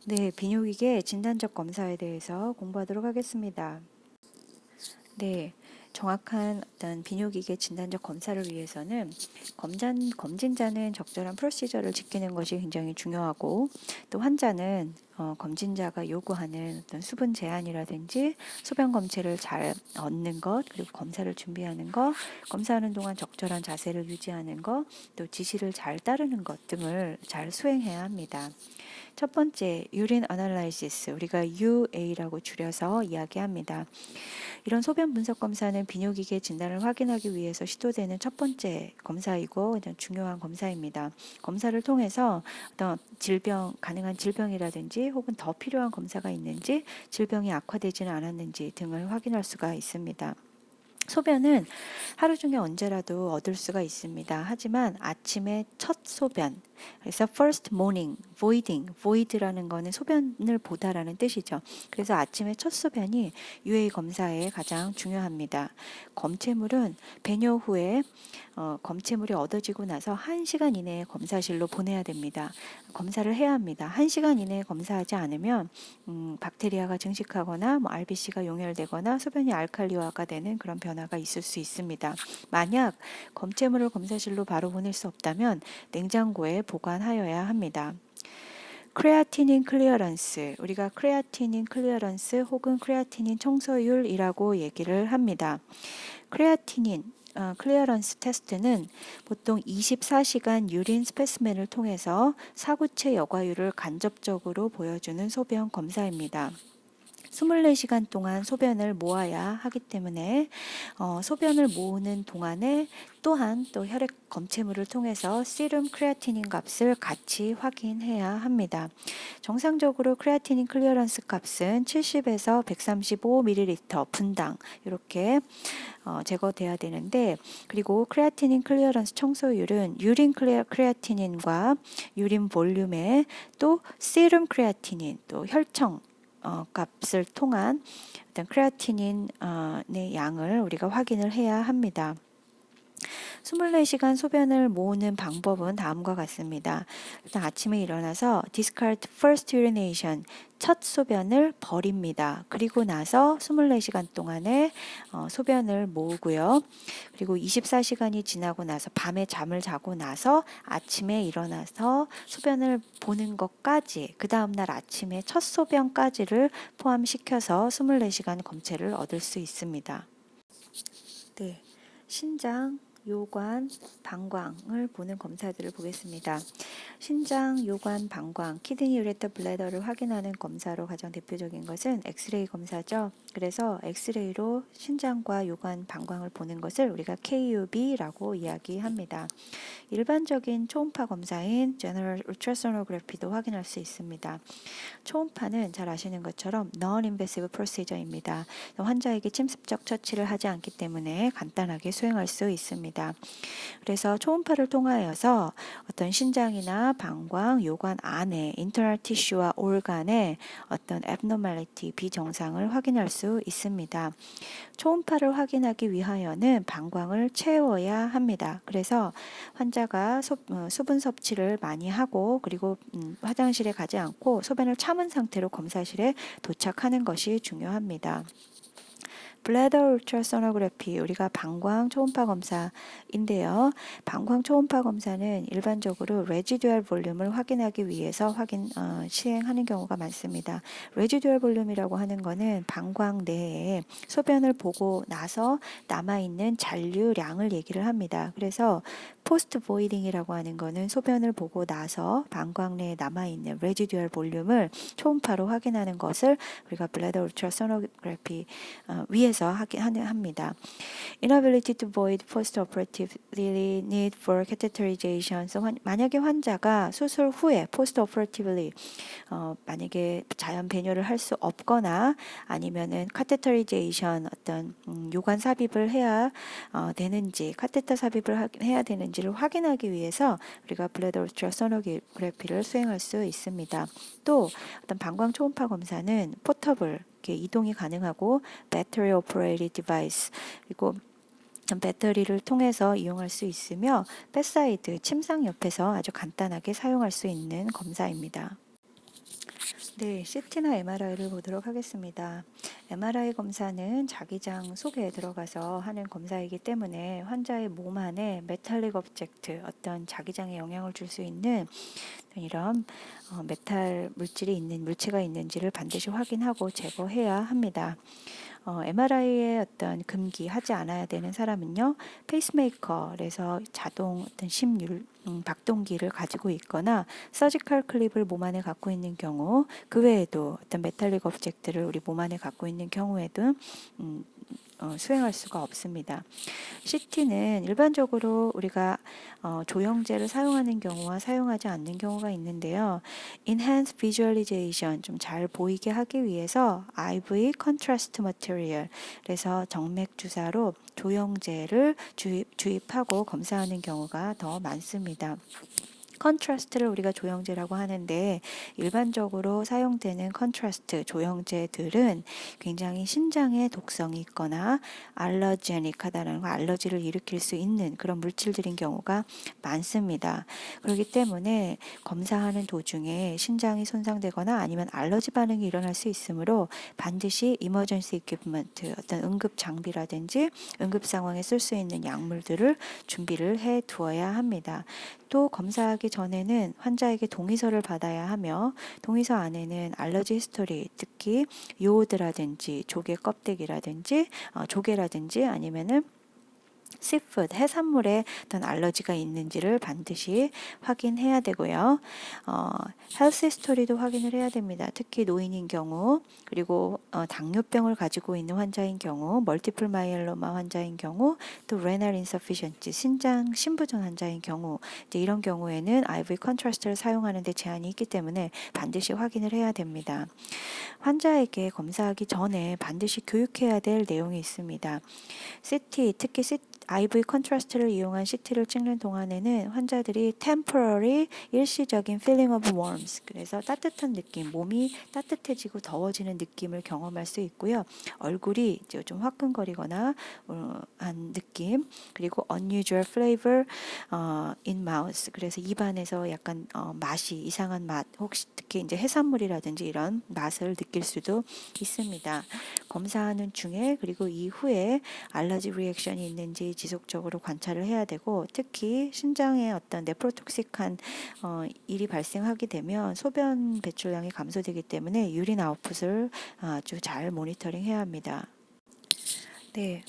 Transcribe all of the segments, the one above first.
네, 비뇨기계 진단적 검사에 대해서 공부하도록 하겠습니다. 네, 정확한 어떤 비뇨기계 진단적 검사를 위해서는 검진자는 적절한 프로시저를 지키는 것이 굉장히 중요하고 또 환자는 검진자가 요구하는 어떤 수분 제한이라든지 소변 검체를 잘 얻는 것, 그리고 검사를 준비하는 것, 검사하는 동안 적절한 자세를 유지하는 것, 또 지시를 잘 따르는 것 등을 잘 수행해야 합니다. 첫 번째, 유린 어널라이시스, 우리가 UA라고 줄여서 이야기합니다. 이런 소변 분석 검사는 비뇨기계 진단을 확인하기 위해서 시도되는 첫 번째 검사이고 중요한 검사입니다. 검사를 통해서 어떤 가능한 질병이라든지 혹은 더 필요한 검사가 있는지, 질병이 악화되지는 않았는지 등을 확인할 수가 있습니다. 소변은 하루 중에 언제라도 얻을 수가 있습니다. 하지만 아침에 첫 소변, 그래서 first morning void라는 거는 소변을 보다라는 뜻이죠. 그래서 아침에 첫 소변이 UA 검사에 가장 중요합니다. 검체물은 배뇨 후에 검체물이 얻어지고 나서 1시간 이내에 검사실로 보내야 됩니다. 검사를 해야 합니다. 1시간 이내에 검사하지 않으면 박테리아가 증식하거나 RBC가 용혈되거나 소변이 알칼리화가 되는 그런 변화가 있을 수 있습니다. 만약 검체물을 검사실로 바로 보낼 수 없다면 냉장고에 보관하여야 합니다. 크레아티닌 클리어런스, 우리가 크레아티닌 클리어런스 혹은 크레아티닌 청소율이라고 얘기를 합니다. 크레아티닌 클리어런스 테스트는 보통 24시간 유린 스페스멘을 통해서 사구체 여과율을 간접적으로 보여주는 소변 검사입니다. 24시간 동안 소변을 모아야 하기 때문에 소변을 모으는 동안에 또한 또 혈액 검체물을 통해서 시름 크레아티닌 값을 같이 확인해야 합니다. 정상적으로 크레아티닌 클리어런스 값은 70에서 135ml 분당 이렇게 제거돼야 되는데, 그리고 크레아티닌 클리어런스 청소율은 유린 크레아티닌과 유린 볼륨에 또 시름 크레아티닌 또 혈청 값을 통한 어떤 크레아티닌의 양을 우리가 확인을 해야 합니다. 24시간 소변을 모으는 방법은 다음과 같습니다. 일단 아침에 일어나서 discard first urination, 첫 소변을 버립니다. 그리고 나서 24시간 동안에 소변을 모으고요. 그리고 24시간이 지나고 나서 밤에 잠을 자고 나서 아침에 일어나서 소변을 보는 것까지, 그 다음날 아침에 첫 소변까지를 포함시켜서 24시간 검체를 얻을 수 있습니다. 네, 신장, 요관, 방광을 보는 검사들을 보겠습니다. 신장, 요관, 방광, 키드니, 유레터, 블래더를 확인하는 검사로 가장 대표적인 것은 엑스레이 검사죠. 그래서 엑스레이로 신장과 요관, 방광을 보는 것을 우리가 KUB라고 이야기합니다. 일반적인 초음파 검사인 General Ultrasonography도 확인할 수 있습니다. 초음파는 잘 아시는 것처럼 Non-Invasive Procedure입니다. 환자에게 침습적 처치를 하지 않기 때문에 간단하게 수행할 수 있습니다. 그래서 초음파를 통하여서 어떤 신장이나 방광, 요관 안에 internal tissue와 organ의 어떤 abnormality, 비정상을 확인할 수 있습니다. 초음파를 확인하기 위하여는 방광을 채워야 합니다. 그래서 환자가 수분 섭취를 많이 하고 그리고 화장실에 가지 않고 소변을 참은 상태로 검사실에 도착하는 것이 중요합니다. 블래더 울트라소노그래피, 우리가 방광 초음파 검사인데요. 방광 초음파 검사는 일반적으로 레지듀얼 볼륨을 확인하기 위해서 시행하는 경우가 많습니다. 레지듀얼 볼륨이라고 하는 것은 방광 내에 소변을 보고 나서 남아있는 잔류량을 얘기를 합니다. 그래서 포스트 보이딩이라고 하는 것은 소변을 보고 나서 방광 내에 남아있는 레지듀얼 볼륨을 초음파로 확인하는 것을 우리가 블래더 울트라소노그래피 위에서 합니다. Inability to void post-operatively need for catheterization. 만약에 환자가 수술 후에 post-operatively 만약에 자연 배뇨를 할 수 없거나 아니면은 catheterization 어떤 요관 삽입을 해야 되는지, 카테터 삽입을 해야 되는지를 확인하기 위해서 우리가 블래더 울트라소노그래피를 수행할 수 있습니다. 또 어떤 방광 초음파 검사는 포터블 이동이 가능하고 배터리 오퍼레이티드 디바이스, 그리고 배터리를 통해서 이용할 수 있으며 bedside 침상 옆에서 아주 간단하게 사용할 수 있는 검사입니다. 네, CT나 MRI를 보도록 하겠습니다. MRI 검사는 자기장 속에 들어가서 하는 검사이기 때문에 환자의 몸 안에 메탈릭 오브젝트, 어떤 자기장에 영향을 줄 수 있는 이런 메탈 물체가 있는지를 반드시 확인하고 제거해야 합니다. MRI의 어떤 금기하지 않아야 되는 사람은요, 페이스메이커에서 자동 어떤 박동기를 가지고 있거나 서지컬 클립을 몸 안에 갖고 있는 경우, 그 외에도 어떤 메탈릭 오브젝트를 우리 몸 안에 갖고 있는 경우에도 수행할 수가 없습니다. CT는 일반적으로 우리가 조영제를 사용하는 경우와 사용하지 않는 경우가 있는데요. Enhanced Visualization, 좀 잘 보이게 하기 위해서 IV Contrast Material, 그래서 정맥 주사로 조영제를 주입하고 검사하는 경우가 더 많습니다. 컨트라스트를 우리가 조영제라고 하는데, 일반적으로 사용되는 컨트라스트 조영제들은 굉장히 신장에 독성이 있거나 알러제닉하다는 거, 알러지를 일으킬 수 있는 그런 물질들인 경우가 많습니다. 그렇기 때문에 검사하는 도중에 신장이 손상되거나 아니면 알러지 반응이 일어날 수 있으므로 반드시 이머전시 이퀴프먼트, 어떤 응급 장비라든지 응급 상황에 쓸 수 있는 약물들을 준비를 해 두어야 합니다. 또 검사하기 전에는 환자에게 동의서를 받아야 하며, 동의서 안에는 알러지 히스토리, 특히 요오드라든지 조개 껍데기라든지 조개라든지 아니면은 씨푸드, 해산물에 어떤 알러지가 있는지를 반드시 확인해야 되고요. 헬스 히스토리도 확인을 해야 됩니다. 특히 노인인 경우, 그리고 당뇨병을 가지고 있는 환자인 경우, 멀티플 마이엘로마 환자인 경우, 또 레날 인서피션시, 신부전 환자인 경우, 이제 이런 경우에는 IV 컨트라스트를 사용하는 데 제한이 있기 때문에 반드시 확인을 해야 됩니다. 환자에게 검사하기 전에 반드시 교육해야 될 내용이 있습니다. CT, 특히 IV 컨트라스트를 이용한 CT를 찍는 동안에는 환자들이 temporary, 일시적인 feeling of warmth, 그래서 따뜻한 느낌, 몸이 따뜻해지고 더워지는 느낌을 경험할 수 있고요. 얼굴이 이제 좀 화끈거리거나 한 느낌, 그리고 unusual flavor in mouth, 그래서 입안에서 약간 맛이 이상한 맛, 혹시 특히 이제 해산물이라든지 이런 맛을 느낄 수도 있습니다. 검사하는 중에 그리고 이후에 알러지 리액션이 있는지 지속적으로 관찰을 해야 되고, 특히 신장에 어떤 네프로톡식한 일이 발생하게 되면 소변 배출량이 감소되기 때문에 유린 아웃풋을 아주 잘 모니터링 해야 합니다. 네.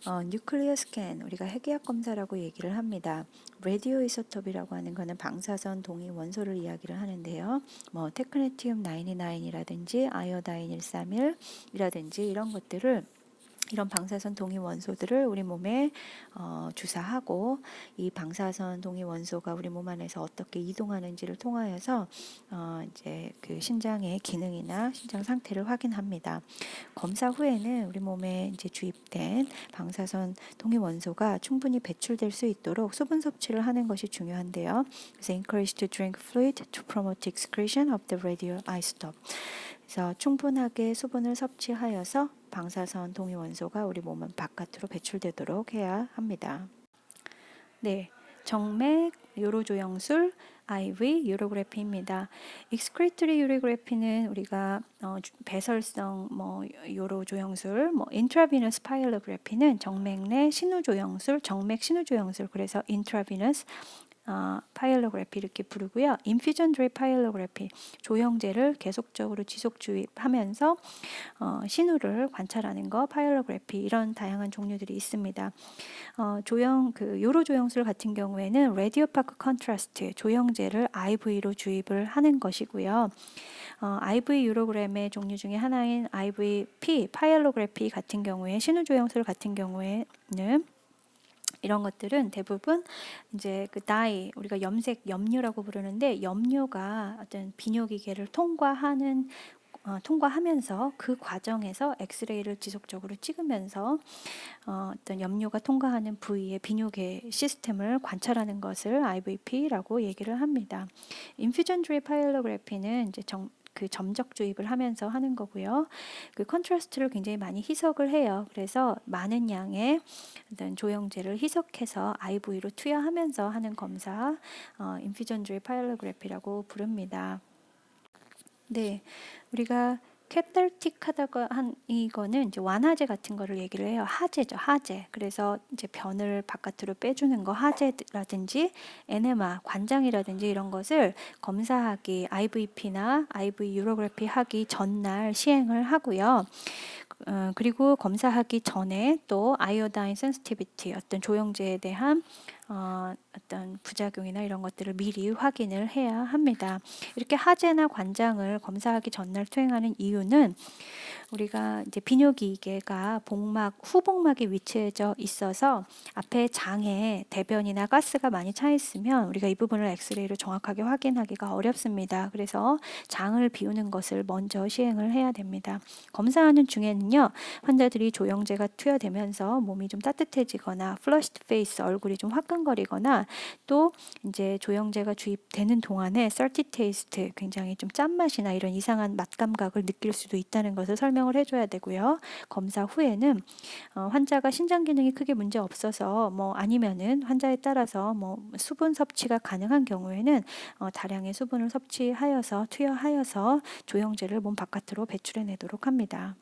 뉴클리어 스캔, 우리가 핵의학 검사라고 얘기를 합니다. 레디오 이소톱이라고 하는 거는 방사선 동위 원소를 이야기를 하는데요. 뭐 테크네티움 99이라든지 아이오다인 131이라든지 이런 것들을, 이런 방사선 동위 원소들을 우리 몸에 주사하고, 이 방사선 동위 원소가 우리 몸 안에서 어떻게 이동하는지를 통하여서 이제 그 신장의 기능이나 신장 상태를 확인합니다. 검사 후에는 우리 몸에 이제 주입된 방사선 동위 원소가 충분히 배출될 수 있도록 수분 섭취를 하는 것이 중요한데요. 그래서 encourage to drink fluid to promote excretion of the radioisotope. 그래서 충분하게 수분을 섭취하여서 방사선 동위 원소가 우리 몸 바깥으로 배출되도록 해야 합니다. 네, 정맥 요로조영술 IV 유로그래피입니다. excretory 유로그래피는 우리가 배설성 요로조영술, intravenous 파일로그래피는 정맥 내 신우조영술, 정맥 신우조영술, 그래서 intravenous 파일로그래피 이렇게 부르고요. 인퓨전 드립 파일로그래피, 조영제를 계속적으로 지속 주입하면서 신우를 관찰하는 거, 파일로그래피, 이런 다양한 종류들이 있습니다. 요로 조영술 같은 경우에는 라디오 파크 컨트라스트 조영제를 IV로 주입을 하는 것이고요. IV 유로그램의 종류 중에 하나인 IVP 파일로그래피 같은 경우에, 신우 조영술 같은 경우에는 이런 것들은 대부분 이제 그 다이, 우리가 염료라고 부르는데, 염료가 어떤 비뇨기계를 통과하면서 그 과정에서 엑스레이를 지속적으로 찍으면서 어떤 염료가 통과하는 부위의 비뇨계 시스템을 관찰하는 것을 IVP라고 얘기를 합니다. 인퓨전 드립 파일로그래피는 이제 그 점적 주입을 하면서 하는 거고요. 그 컨트라스트를 굉장히 많이 희석을 해요. 그래서 많은 양의 어떤 조영제를 희석해서 IV로 투여하면서 하는 검사, 인퓨전 드립 파일로그래피라고 부릅니다. 네, 우리가 캐탈틱하다고 한 이거는 이제 완화제 같은 거를 얘기를 해요. 하제죠, 하제. 그래서 이제 변을 바깥으로 빼주는 거 하제라든지 에네마, 관장이라든지 이런 것을 검사하기, IVP나 IV 유로그래피 하기 전날 시행을 하고요. 그리고 검사하기 전에 또 아이오다인 센시티비티 어떤 조영제에 대한 어떤 부작용이나 이런 것들을 미리 확인을 해야 합니다. 이렇게 하제나 관장을 검사하기 전날 투행하는 이유는 우리가 이제 비뇨기계가 복막, 후복막에 위치해져 있어서 앞에 장에 대변이나 가스가 많이 차 있으면 우리가 이 부분을 엑스레이로 정확하게 확인하기가 어렵습니다. 그래서 장을 비우는 것을 먼저 시행을 해야 됩니다. 검사하는 중에는요, 환자들이 조영제가 투여되면서 몸이 좀 따뜻해지거나 플러시드 페이스, 얼굴이 좀 화끈거리거나 또 이제 조영제가 주입되는 동안에 썰티 테이스트, 굉장히 좀 짠맛이나 이런 이상한 맛 감각을 느낄 수도 있다는 것을 설명을 해줘야 되고요. 검사 후에는 환자가 신장 기능이 크게 문제 없어서 뭐 아니면은 환자에 따라서 뭐 수분 섭취가 가능한 경우에는 다량의 수분을 섭취하여서 투여하여서 조영제를 몸 바깥으로 배출해내도록 합니다.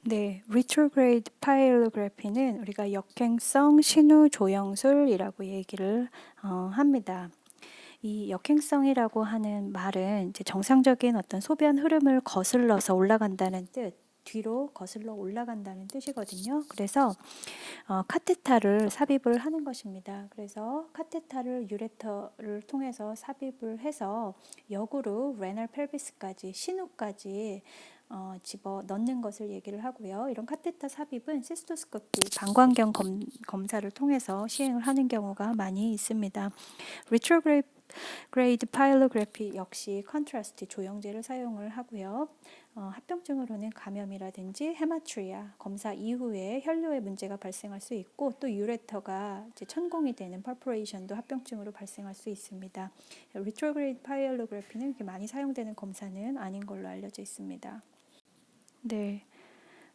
네, retrograde pyelography는 우리가 역행성 신우 조영술이라고 얘기를 합니다. 이 역행성이라고 하는 말은 이제 정상적인 어떤 소변 흐름을 거슬러서 올라간다는 뜻, 뒤로 거슬러 올라간다는 뜻이거든요. 그래서 카테타를 삽입을 하는 것입니다. 그래서 카테타를 유레터를 통해서 삽입을 해서 역으로 레날 펠비스까지 신우까지 집어 넣는 것을 얘기를 하고요. 이런 카테타 삽입은 시스토스코피 방광경 검사를 통해서 시행을 하는 경우가 많이 있습니다. 리트로그레이드 파일로그래피 역시 컨트라스트 조영제를 사용을 하고요. 합병증으로는 감염이라든지 헤마트리아 검사 이후에 혈뇨에 문제가 발생할 수 있고 또 유레터가 이제 천공이 되는 퍼포레이션도 합병증으로 발생할 수 있습니다. 리트로그레이드 파일로그래피는 이렇게 많이 사용되는 검사는 아닌 걸로 알려져 있습니다. 네.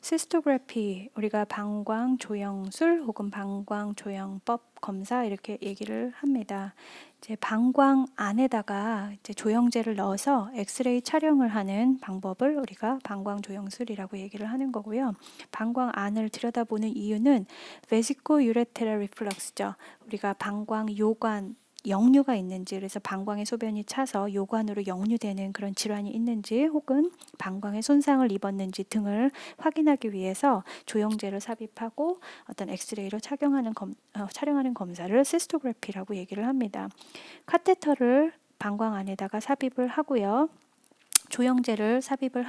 시스토그래피, 우리가 방광 조영술 혹은 방광 조영법 검사 이렇게 얘기를 합니다. 이제 방광 안에다가 이제 조영제를 넣어서 엑스레이 촬영을 하는 방법을 우리가 방광 조영술이라고 얘기를 하는 거고요. 방광 안을 들여다보는 이유는 베시코 유레테라 리플럭스죠. 우리가 방광 요관 역류가 있는지, 그래서 방광에 소변이 차서 요관으로 역류되는 그런 질환이 있는지 혹은 방광에 손상을 입었는지 등을 확인하기 위해서 조영제를 삽입하고 어떤 엑스레이로 촬영하는 검사를 시스토그래피라고 얘기를 합니다. 카테터를 방광 안에다가 삽입을 하고요. 조영제를 투입을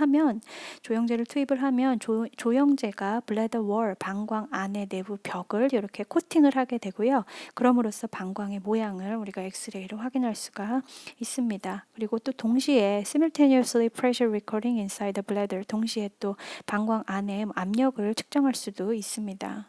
하면 조영제가 블래더 월, 방광 안의 내부 벽을 이렇게 코팅을 하게 되고요. 그럼으로써 방광의 모양을 우리가 엑스레이로 확인할 수가 있습니다. 그리고 또 동시에 simultaneously pressure recording inside the bladder, 동시에 또 방광 안에 압력을 측정할 수도 있습니다.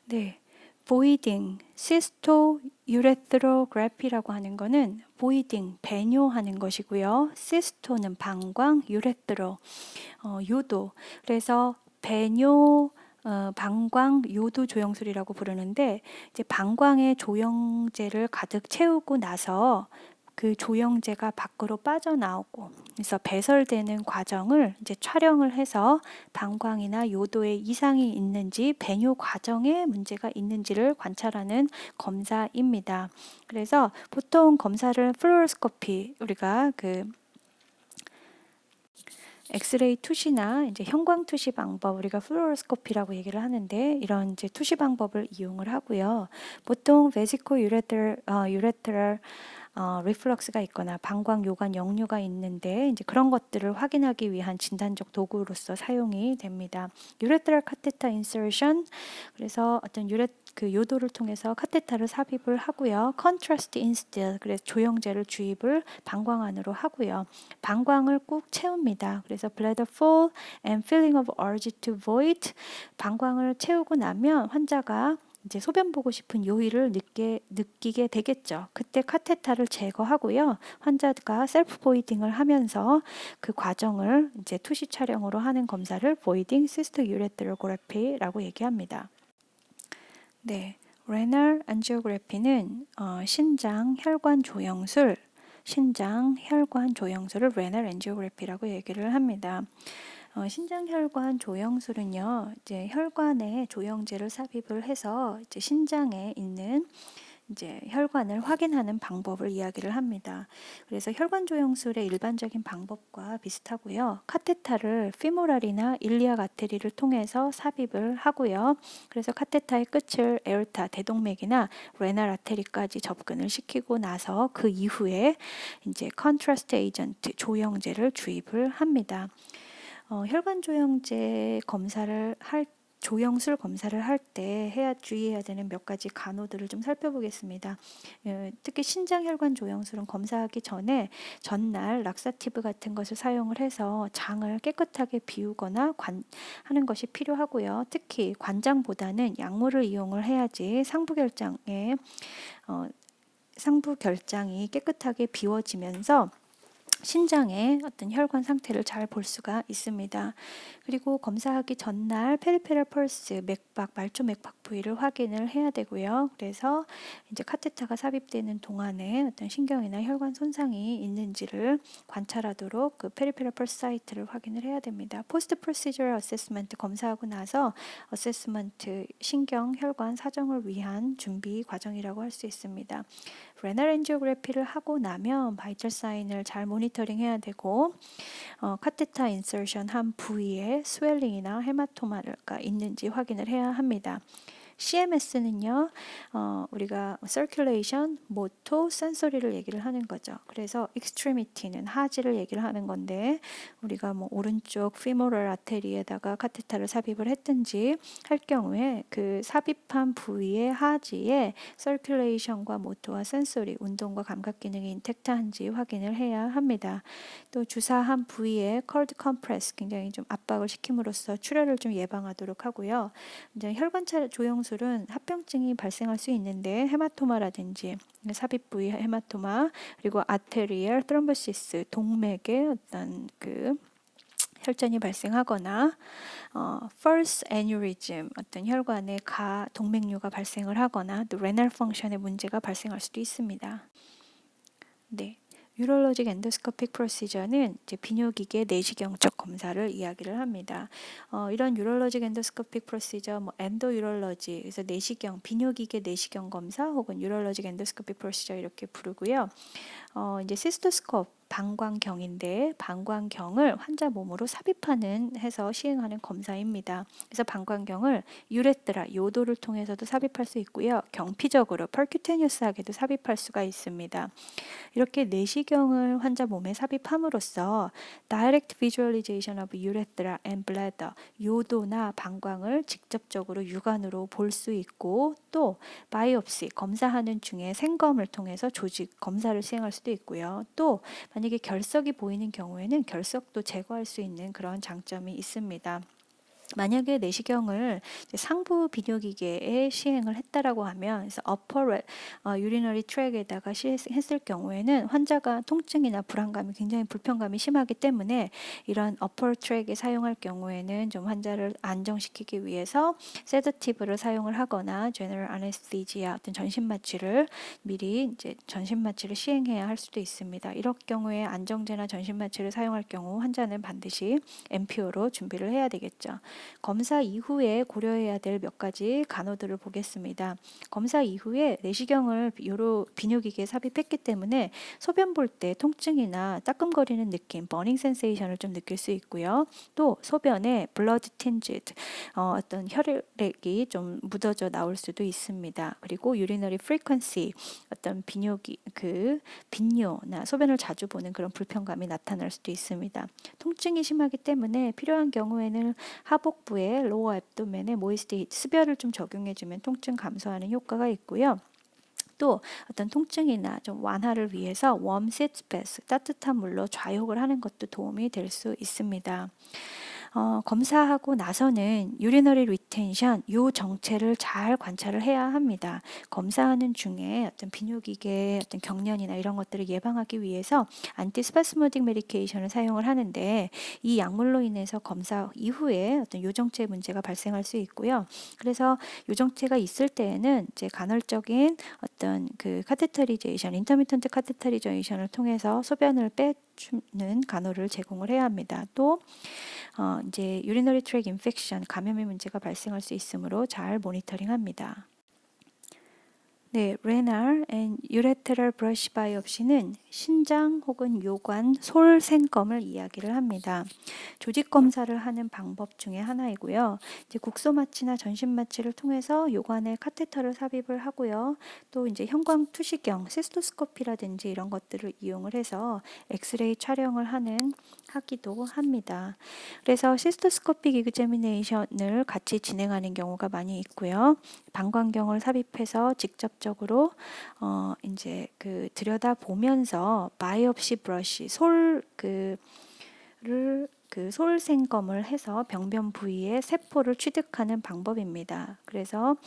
네. 보이딩, 시스토 유레트로그래피라고 하는 거는 보이딩, 배뇨하는 것이고요. 시스토는 방광, 유레트로, 요도. 그래서 배뇨, 방광 요도 조영술이라고 부르는데 이제 방광에 조영제를 가득 채우고 나서 그 조영제가 밖으로 빠져나오고 그래서 배설되는 과정을 이제 촬영을 해서 방광이나 요도에 이상이 있는지 배뇨 과정에 문제가 있는지를 관찰하는 검사입니다. 그래서 보통 검사를 플루로스코피 우리가 그 엑스레이 투시나 이제 형광 투시 방법 우리가 플루로스코피라고 얘기를 하는데 이런 이제 투시 방법을 이용을 하고요. 보통 베시코 유레트럴 리플럭스가 있거나 방광 요관 역류가 있는데 이제 그런 것들을 확인하기 위한 진단적 도구로서 사용이 됩니다. 유레트럴 카테타 인서션 그래서 어떤 그 요도를 통해서 카테타를 삽입을 하고요. 컨트라스트 인스틸 그래서 조영제를 주입을 방광 안으로 하고요. 방광을 꾹 채웁니다. 그래서 bladder full and feeling of urge to void 방광을 채우고 나면 환자가 이제 소변 보고 싶은 요의를 느끼게 되겠죠. 그때 카테타를 제거하고요. 환자가 셀프 보이딩을 하면서 그 과정을 이제 투시 촬영으로 하는 검사를 보이딩 시스토 유레트로그래피라고 얘기합니다. 네, 레날 안지오그래피는 신장 혈관 조영술 신장 혈관 조영술을 레날 엔지오그래피라고 얘기를 합니다. 신장 혈관 조영술은요, 이제 혈관에 조영제를 삽입을 해서 이제 신장에 있는 이제 혈관을 확인하는 방법을 이야기를 합니다. 그래서 혈관 조영술의 일반적인 방법과 비슷하고요. 카테타를 피모랄이나 일리악 아테리를 통해서 삽입을 하고요. 그래서 카테타의 끝을 에orta 대동맥이나 레날 아테리까지 접근을 시키고 나서 그 이후에 이제 컨트라스트 에이전트 조영제를 주입을 합니다. 혈관 조영제 검사를 할 조영술 검사를 할 때 주의해야 되는 몇 가지 간호들을 좀 살펴보겠습니다. 특히 신장 혈관 조영술은 검사하기 전에 전날 락사티브 같은 것을 사용을 해서 장을 깨끗하게 비우거나 하는 것이 필요하고요. 특히 관장보다는 약물을 이용을 해야지 상부 결장이 깨끗하게 비워지면서 신장의 어떤 혈관 상태를 잘 볼 수가 있습니다. 그리고 검사하기 전날 페리페럴 펄스, 맥박, 말초 맥박 부위를 확인을 해야 되고요. 그래서 이제 카테타가 삽입되는 동안에 어떤 신경이나 혈관 손상이 있는지를 관찰하도록 그 페리페럴 펄스 사이트를 확인을 해야 됩니다. 포스트 프로시저럴 어세스먼트 검사하고 나서 어세스먼트 신경, 혈관 사정을 위한 준비 과정이라고 할 수 있습니다. 레날 엔지오그래피를 하고 나면 바이탈 사인을 잘 모니터링 해야 되고 카테타 인서션 한 부위에 스웰링이나 헤마토마가 있는지 확인을 해야 합니다. CMS는요, 우리가 circulation, motor, sensory를 얘기를 하는 거죠. 그래서 extremity는 하지를 얘기를 하는 건데, 우리가 뭐 오른쪽 femoral artery에다가 카테타를 삽입을 했든지 할 경우에 그 삽입한 부위의 하지에 circulation과 motor와 sensory, 운동과 감각 기능이 인택트한지 확인을 해야 합니다. 또 주사한 부위에 cold compress, 굉장히 좀 압박을 시킴으로써 출혈을 좀 예방하도록 하고요. 이제 혈관차 조영술은 합병증이 발생할 수 있는데 헤마토마라든지 삽입 부위 헤마토마 그리고 아테리얼 트롬보시스 동맥의 어떤 그 혈전이 발생하거나 false aneurysm 어떤 혈관에 동맥류가 발생을 하거나 또 renal function에 문제가 발생할 수도 있습니다. 네. 유럴로직 엔도스코픽 프로시저는 이제 비뇨기계 내시경적 검사를 이야기를 합니다. 이런 유럴로직 엔도스코픽 프로시저, 뭐 엔도 유럴러지, 그래서 내시경, 비뇨기계 내시경 검사 혹은 유럴로직 엔도스코픽 프로시저 이렇게 부르고요. 이제 시스토스코프 방광경인데 방광경을 환자 몸으로 삽입하는 해서 시행하는 검사입니다. 그래서 방광경을 유레트라 요도를 통해서도 삽입할 수 있고요. 경피적으로 퍼큐테니어스하게도 삽입할 수가 있습니다. 이렇게 내시경을 환자 몸에 삽입함으로써 direct visualization of urethra and bladder 요도나 방광을 직접적으로 육안으로 볼 수 있고 또 바이옵시 검사하는 중에 생검을 통해서 조직 검사를 시행할 수도 있고요. 또 만약에 결석이 보이는 경우에는 결석도 제거할 수 있는 그런 장점이 있습니다. 만약에 내시경을 상부 비뇨기계에 시행을 했다라고 하면 그래서 upper urinary tract에다가 했을 경우에는 환자가 통증이나 불안감이 굉장히 불편감이 심하기 때문에 이런 upper track에 사용할 경우에는 좀 환자를 안정시키기 위해서 세더티브를 사용을 하거나 general anesthesia 어떤 전신 마취를 미리 이제 전신 마취를 시행해야 할 수도 있습니다. 이럴 경우에 안정제나 전신 마취를 사용할 경우 환자는 반드시 MPO로 준비를 해야 되겠죠. 검사 이후에 고려해야 될 몇 가지 간호들을 보겠습니다. 검사 이후에 내시경을 비뇨기계에 삽입했기 때문에 소변 볼 때 통증이나 따끔거리는 느낌, 버닝 센세이션을 좀 느낄 수 있고요. 또 소변에 블러드 틴지드 어떤 혈액이 좀 묻어져 나올 수도 있습니다. 그리고 유리너리 프리퀀시 어떤 빈뇨나 소변을 자주 보는 그런 불편감이 나타날 수도 있습니다. 통증이 심하기 때문에 필요한 경우에는 하복부에 로어 앱도멘에 모이스트 습열을 좀 적용해주면 통증 감소하는 효과가 있고요. 또 어떤 통증이나 좀 완화를 위해서 웜 시트 베스 따뜻한 물로 좌욕을 하는 것도 도움이 될 수 있습니다. 검사하고 나서는 urinary retention 요 정체를 잘 관찰을 해야 합니다. 검사하는 중에 어떤 비뇨기계, 어떤 경련이나 이런 것들을 예방하기 위해서 안티스파스모딕 메디케이션을 사용을 하는데 이 약물로 인해서 검사 이후에 어떤 요정체 문제가 발생할 수 있고요. 그래서 요정체가 있을 때에는 이제 간헐적인 어떤 그 카테터리제이션, 인터미턴트 카테터리제이션을 통해서 소변을 빼주는 간호를 제공을 해야 합니다. 또 이제 urinary tract infection 감염의 문제가 발생할 수 있으므로 잘 모니터링합니다. 네, renal and ureteral brush biopsy는 신장 혹은 요관 솔생검을 이야기를 합니다. 조직 검사를 하는 방법 중에 하나이고요. 이제 국소 마취나 전신 마취를 통해서 요관에 카테터를 삽입을 하고요. 또 이제 형광 투시경, 시스토스코피라든지 이런 것들을 이용을 해서 엑스레이 촬영을 하기도 합니다. 그래서 시스토스코픽 이그제미네이션을 같이 진행하는 경우가 많이 있고요. 방광경을 삽입해서 직접적으로 이제 그 들여다 보면서 바이옵시 브러쉬 솔생검을 해서 병변 부위의 세포를 취득하는 방법입니다. 그래서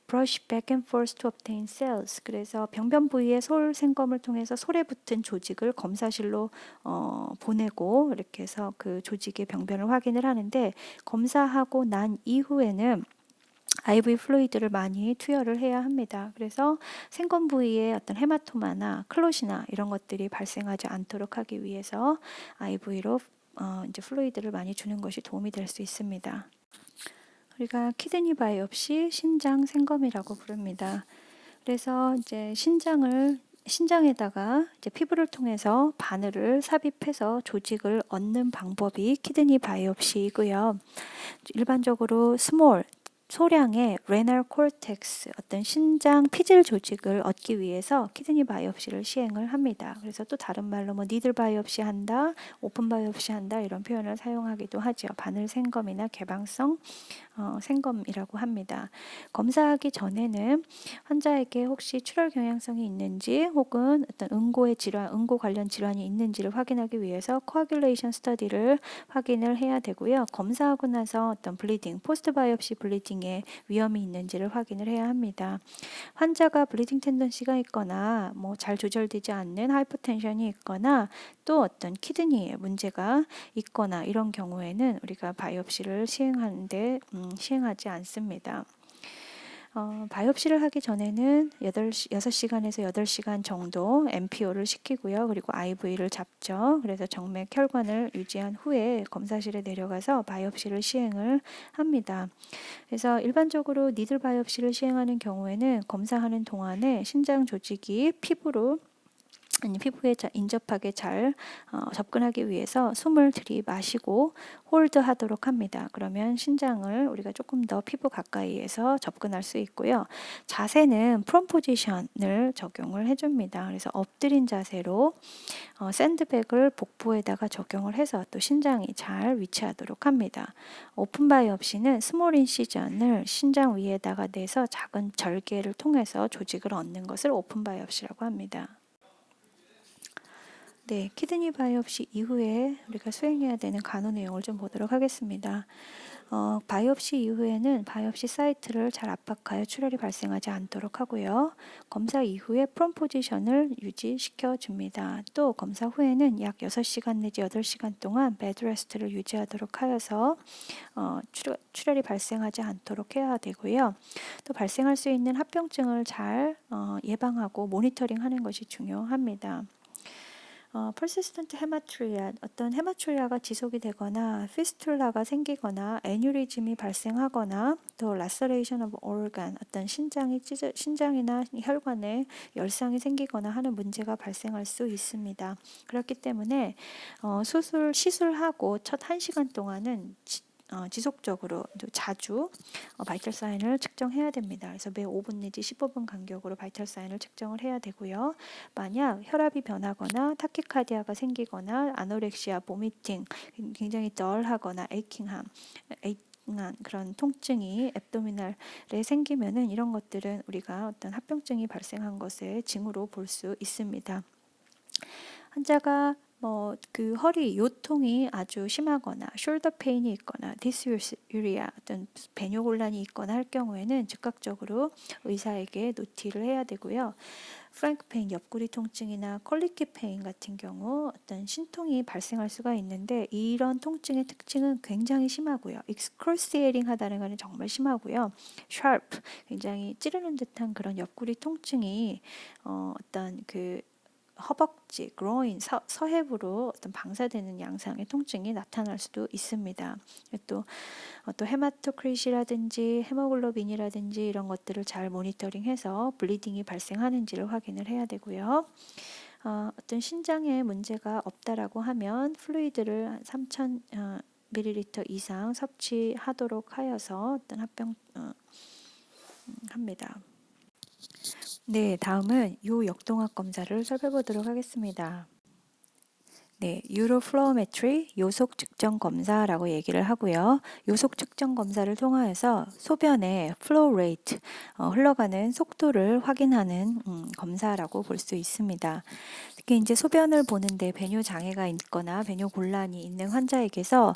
brush back and forth to obtain cells. 그래서 병변 부위의 솔생검을 통해서 솔에 붙은 조직을 검사실로 보내고 이렇게 해서 그 조직의 병변을 확인을 하는데 검사하고 난 이후에는 IV 플루이드를 많이 투여를 해야 합니다. 그래서 생검 부위에 어떤 헤마토마나 클롯이나 이런 것들이 발생하지 않도록 하기 위해서 IV로 이제 플루이드를 많이 주는 것이 도움이 될 수 있습니다. 우리가 키드니 바이옵시 신장 생검이라고 부릅니다. 그래서 이제 신장에다가 이제 피부를 통해서 바늘을 삽입해서 조직을 얻는 방법이 키드니 바이옵시이고요. 일반적으로 소량의 레날 콜텍스 어떤 신장 피질 조직을 얻기 위해서 키드니 바이옵시를 시행을 합니다. 그래서 또 다른 말로 뭐 니들 바이옵시 한다, 오픈 바이옵시 한다 이런 표현을 사용하기도 하죠. 바늘 생검이나 개방성 생검이라고 합니다. 검사하기 전에는 환자에게 혹시 출혈 경향성이 있는지 혹은 어떤 응고 관련 질환이 있는지를 확인하기 위해서 코아귤레이션 스터디를 확인을 해야 되고요. 검사하고 나서 어떤 블리딩, 포스트 바이옵시 블리딩의 위험이 있는지를 확인을 해야 합니다. 환자가 블리딩 텐던시가 있거나 뭐 잘 조절되지 않는 하이퍼텐션이 있거나 또 어떤 키드니에 문제가 있거나 이런 경우에는 우리가 바이옵시를 시행하지 않습니다. 바이옵시를 하기 전에는 6시간에서 8시간 정도 MPO를 시키고요. 그리고 IV를 잡죠. 그래서 정맥 혈관을 유지한 후에 검사실에 내려가서 바이옵시를 시행을 합니다. 그래서 일반적으로 니들 바이옵시를 시행하는 경우에는 검사하는 동안에 신장 조직이 피부에 인접하게 잘 접근하기 위해서 숨을 들이마시고 홀드하도록 합니다. 그러면 신장을 우리가 조금 더 피부 가까이에서 접근할 수 있고요. 자세는 프롬 포지션을 적용을 해줍니다. 그래서 엎드린 자세로 샌드백을 복부에다가 적용을 해서 또 신장이 잘 위치하도록 합니다. 오픈 바이옵시는 스몰 인시전을 신장 위에다가 내서 작은 절개를 통해서 조직을 얻는 것을 오픈 바이옵시라고 합니다. 네, 키드니 바이옵시 이후에 우리가 수행해야 되는 간호 내용을 좀 보도록 하겠습니다. 바이옵시 이후에는 바이옵시 사이트를 잘 압박하여 출혈이 발생하지 않도록 하고요. 검사 이후에 프롬 포지션을 유지시켜 줍니다. 또 검사 후에는 약 6시간 내지 8시간 동안 베드 레스트를 유지하도록 하여서 출혈이 발생하지 않도록 해야 되고요. 또 발생할 수 있는 합병증을 잘 예방하고 모니터링하는 것이 중요합니다. persistent hematuria, 어떤 헤마투리아가 지속이 되거나 피스툴라가 생기거나 애뉴리즘이 발생하거나 또 laceration of organ, 어떤 신장이나 혈관에 열상이 생기거나 하는 문제가 발생할 수 있습니다. 그렇기 때문에 시술하고 첫 1시간 동안은 지속적으로 자주 바이탈 사인을 측정해야 됩니다. 그래서 매 5분 내지 15분 간격으로 바이탈 사인을 측정을 해야 되고요. 만약 혈압이 변하거나 타키카디아가 생기거나 아노렉시아, 보미팅, 굉장히 덜하거나 에이킹한 그런 통증이 앱도미널에 생기면은 이런 것들은 우리가 어떤 합병증이 발생한 것의 징후로 볼 수 있습니다. 환자가 그 허리 요통이 아주 심하거나 숄더 페인이 있거나 디스유리아 어떤 배뇨 곤란이 있거나 할 경우에는 즉각적으로 의사에게 노티를 해야 되고요. 프랭크 페인, 옆구리 통증이나 컬리키 페인 같은 경우 어떤 신통이 발생할 수가 있는데 이런 통증의 특징은 굉장히 심하고요. 익스크루시에이팅 하다는 것은 정말 심하고요. 샤프, 굉장히 찌르는 듯한 그런 옆구리 통증이 어떤 그 허벅지, groin, 서해부로 어떤 방사되는 양상의 통증이 나타날 수도 있습니다. 또 헤마토크리시라든지 헤모글로빈이라든지 이런 것들을 잘 모니터링해서 블리딩이 발생하는지를 확인을 해야 되고요. 어떤 신장에 문제가 없다라고 하면 플루이드를 한 3,000 ml 이상 섭취하도록 하여서 어떤 합병 합니다. 네, 다음은 요 역동학 검사를 살펴보도록 하겠습니다. 네, 유로플로메트리 요속 측정 검사라고 얘기를 하고요. 요속 측정 검사를 통하여서 소변의 플로우 레이트, 흘러가는 속도를 확인하는 검사라고 볼 수 있습니다. 특히 이제 소변을 보는데 배뇨 장애가 있거나 배뇨 곤란이 있는 환자에게서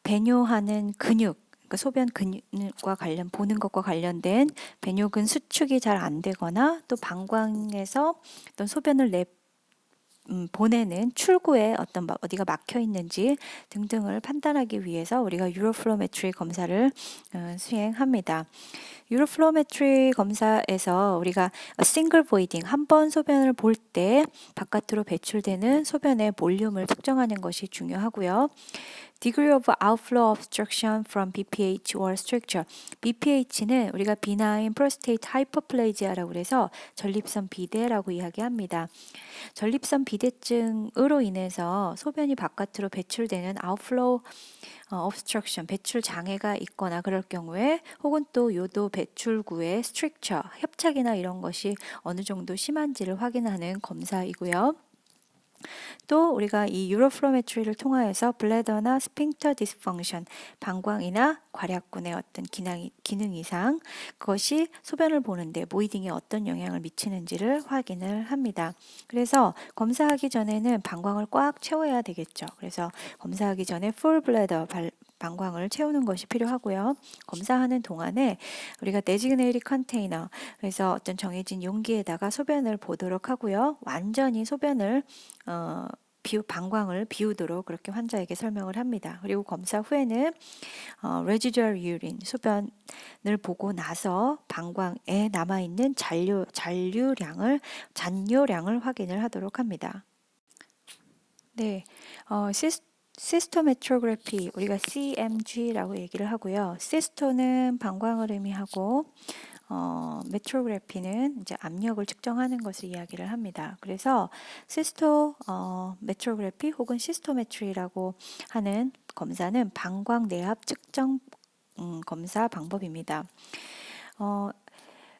배뇨하는 근육, 그러니까 소변 근육과 보는 것과 관련된 배뇨근 수축이 잘 안 되거나 또 방광에서 어떤 소변을 보내는 출구에 어디가 막혀 있는지 등등을 판단하기 위해서 우리가 유로플로메트리 검사를 수행합니다. 유로플로메트리 검사에서 우리가 싱글 보이딩 한 번 소변을 볼 때 바깥으로 배출되는 소변의 볼륨을 측정하는 것이 중요하고요. Degree of outflow obstruction from BPH or stricture. BPH는 우리가 benign prostate hyperplasia라고 해서 전립선 비대라고 이야기합니다. 전립선 비대증으로 인해서 소변이 바깥으로 배출되는 outflow obstruction, 배출 장애가 있거나 그럴 경우에 혹은 또 요도 배출구의 stricture, 협착이나 이런 것이 어느 정도 심한지를 확인하는 검사이고요. 또 우리가 이 유로플로메트리를 통하여서 블래더나 스핑터 디스펑션, 방광이나 괄약근의 어떤 기능 이상, 그것이 소변을 보는데 모이딩에 어떤 영향을 미치는지를 확인을 합니다. 그래서 검사하기 전에는 방광을 꽉 채워야 되겠죠. 그래서 검사하기 전에 풀 블래더 방광을 채우는 것이 필요하고요. 검사하는 동안에 우리가 데지그네이티드 컨테이너, 그래서 어떤 정해진 용기에다가 소변을 보도록 하고요. 완전히 소변을 방광을 비우도록 그렇게 환자에게 설명을 합니다. 그리고 검사 후에는 residual urine, 소변을 보고 나서 방광에 남아있는 잔류량을 확인을 하도록 합니다. 네, 시스토메트로그래피, 우리가 CMG라고 얘기를 하고요. 시스토는 방광을 의미하고 메트로그래피는 이제 압력을 측정하는 것을 이야기를 합니다. 그래서 메트로그래피 혹은 시스토메트리라고 하는 검사는 방광 내압 측정 검사 방법입니다.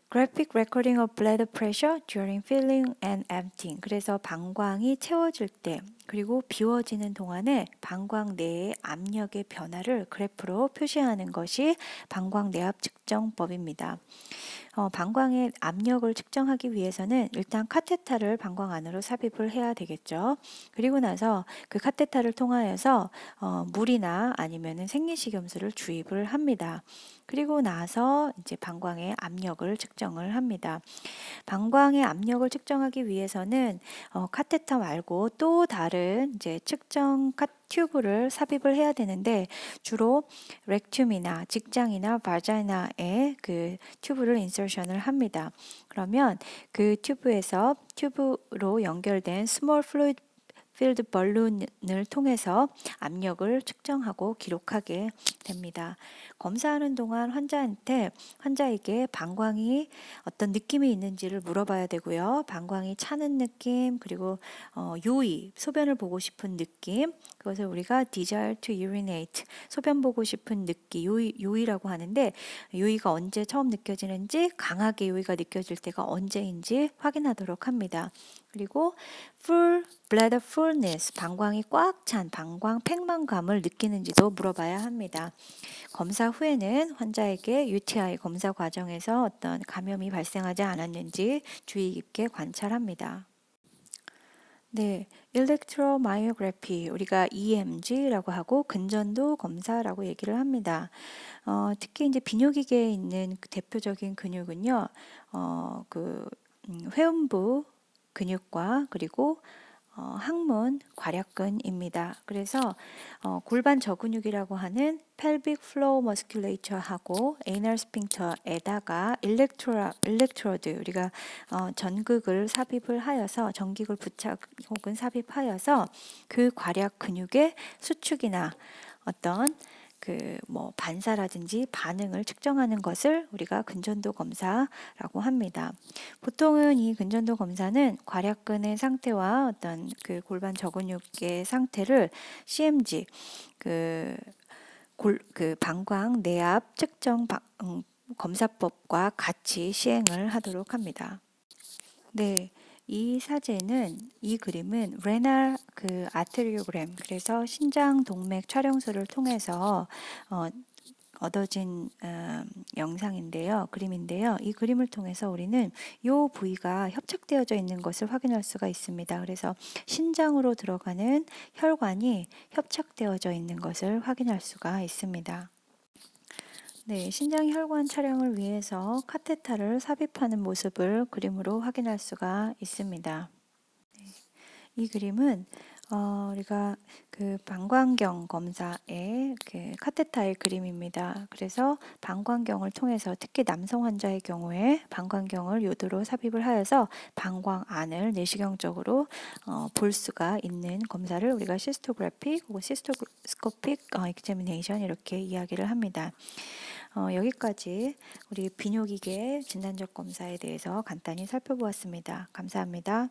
Graphic recording of bladder pressure during filling and emptying. 그래서 방광이 채워질 때 그리고 비워지는 동안에 방광 내의 압력의 변화를 그래프로 표시하는 것이 방광 내압 측정법입니다. 방광의 압력을 측정하기 위해서는 일단 카테터를 방광 안으로 삽입을 해야 되겠죠. 그리고 나서 그 카테터를 통하여서 물이나 아니면은 생리식염수를 주입을 합니다. 그리고 나서 이제 방광의 압력을 측정을 합니다. 방광의 압력을 측정하기 위해서는 카테터 말고 또 다른 이제 측정 튜브를 삽입을 해야 되는데 주로 렉튬이나 직장이나 바자이나에 그 튜브를 인서션을 합니다. 그러면 그 튜브로 연결된 스몰 플루이드 필드 벌룬을 통해서 압력을 측정하고 기록하게 됩니다. 검사하는 동안 환자에게 방광이 어떤 느낌이 있는지를 물어봐야 되고요. 방광이 차는 느낌, 그리고 요의, 소변을 보고 싶은 느낌, 그것을 우리가 desire to urinate, 소변 보고 싶은 느낌, 요의라고 하는데 요의가 언제 처음 느껴지는지, 강하게 요의가 느껴질 때가 언제인지 확인하도록 합니다. 그리고 bladder fullness, 방광이 꽉 찬 방광 팽만감을 느끼는지도 물어봐야 합니다. 검사 후에는 환자에게 UTI 검사 과정에서 어떤 감염이 발생하지 않았는지 주의 깊게 관찰합니다. 네, electromyography 우리가 EMG라고 하고 근전도 검사라고 얘기를 합니다. 특히 이제 비뇨기계에 있는 그 대표적인 근육은요, 회음부 근육과 그리고 항문 괄약근입니다. 그래서 골반 저근육이라고 하는 pelvic floor musculature하고 anal sphincter에다가 일렉트로드 우리가 전극을 삽입을 하여서 전기를 부착 혹은 삽입하여서 그 괄약 근육의 수축이나 어떤 반사라든지 반응을 측정하는 것을 우리가 근전도 검사라고 합니다. 보통은 이 근전도 검사는 괄약근의 상태와 어떤 그 골반 저근육의 상태를 CMG 방광 내압 측정 검사법과 같이 시행을 하도록 합니다. 네, 이 그림은 레날 아테리오그램, 그래서 신장 동맥 촬영술을 통해서 얻어진 영상인데요, 그림인데요. 이 그림을 통해서 우리는 이 부위가 협착되어져 있는 것을 확인할 수가 있습니다. 그래서 신장으로 들어가는 혈관이 협착되어져 있는 것을 확인할 수가 있습니다. 네, 신장 혈관 촬영을 위해서 카테터를 삽입하는 모습을 그림으로 확인할 수가 있습니다. 이 그림은 우리가 그 방광경 검사의 그 카테터의 그림입니다. 그래서 방광경을 통해서 특히 남성 환자의 경우에 방광경을 요도로 삽입을 하여서 방광 안을 내시경적으로 볼 수가 있는 검사를 우리가 시스토그래픽 혹은 시스토스코픽 익자미네이션 이렇게 이야기를 합니다. 여기까지 우리 비뇨기계 진단적 검사에 대해서 간단히 살펴보았습니다. 감사합니다.